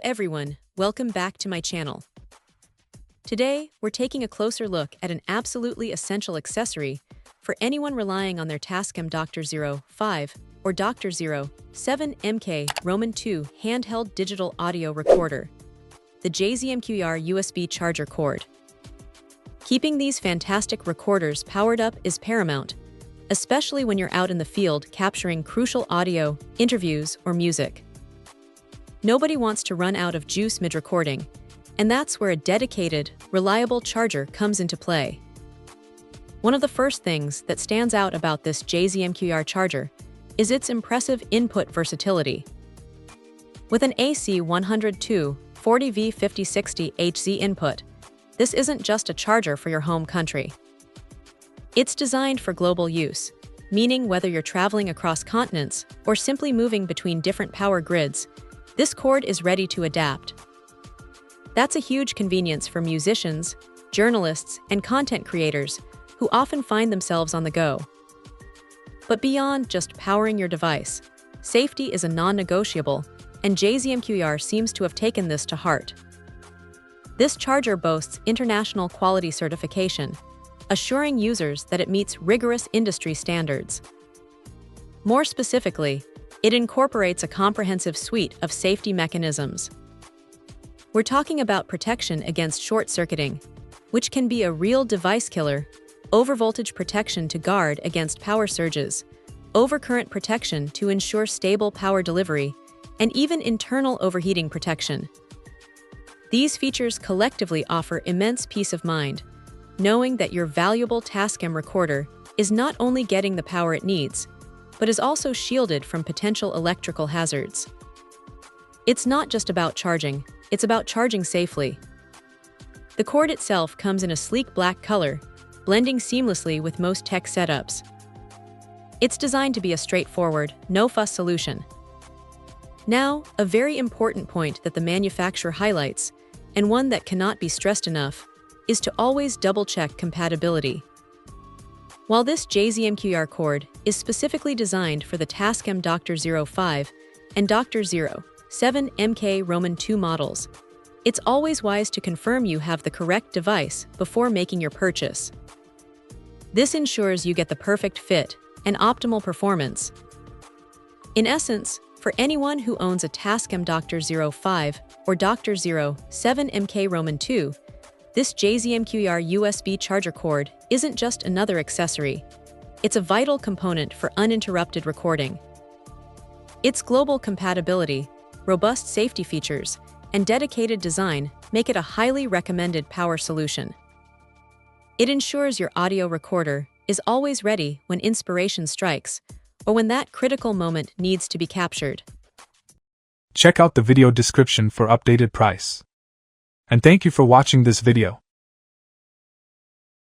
everyone, welcome back to my channel. Today, we're taking a closer look at an absolutely essential accessory for anyone relying on their Tascam DR-05 or DR-07 mkII handheld digital audio recorder, the J-ZMQER USB charger cord. Keeping these fantastic recorders powered up is paramount, especially when you're out in the field capturing crucial audio, interviews, or music. Nobody wants to run out of juice mid-recording, and that's where a dedicated, reliable charger comes into play. One of the first things that stands out about this J-ZMQER charger is its impressive input versatility. With an AC 102 40V 5060 Hz input, this isn't just a charger for your home country. It's designed for global use, meaning whether you're traveling across continents or simply moving between different power grids, this cord is ready to adapt. That's a huge convenience for musicians, journalists, and content creators who often find themselves on the go. But beyond just powering your device, safety is a non-negotiable, and J-ZMQER seems to have taken this to heart. This charger boasts international quality certification, assuring users that it meets rigorous industry standards. More specifically, it incorporates a comprehensive suite of safety mechanisms. We're talking about protection against short-circuiting, which can be a real device killer, overvoltage protection to guard against power surges, overcurrent protection to ensure stable power delivery, and even internal overheating protection. These features collectively offer immense peace of mind, knowing that your valuable Tascam recorder is not only getting the power it needs, but is also shielded from potential electrical hazards. It's not just about charging, it's about charging safely. The cord itself comes in a sleek black color, blending seamlessly with most tech setups. It's designed to be a straightforward, no-fuss solution. Now, a very important point that the manufacturer highlights, and one that cannot be stressed enough, is to always double-check compatibility. While this J-ZMQER cord is specifically designed for the Tascam DR-05 and DR-07 mkII models, it's always wise to confirm you have the correct device before making your purchase. This ensures you get the perfect fit and optimal performance. In essence, for anyone who owns a Tascam DR-05 or DR-07 mkII, this J-ZMQER USB charger cord isn't just another accessory. It's a vital component for uninterrupted recording. Its global compatibility, robust safety features, and dedicated design make it a highly recommended power solution. It ensures your audio recorder is always ready when inspiration strikes, or when that critical moment needs to be captured. Check out the video description for updated price. And thank you for watching this video.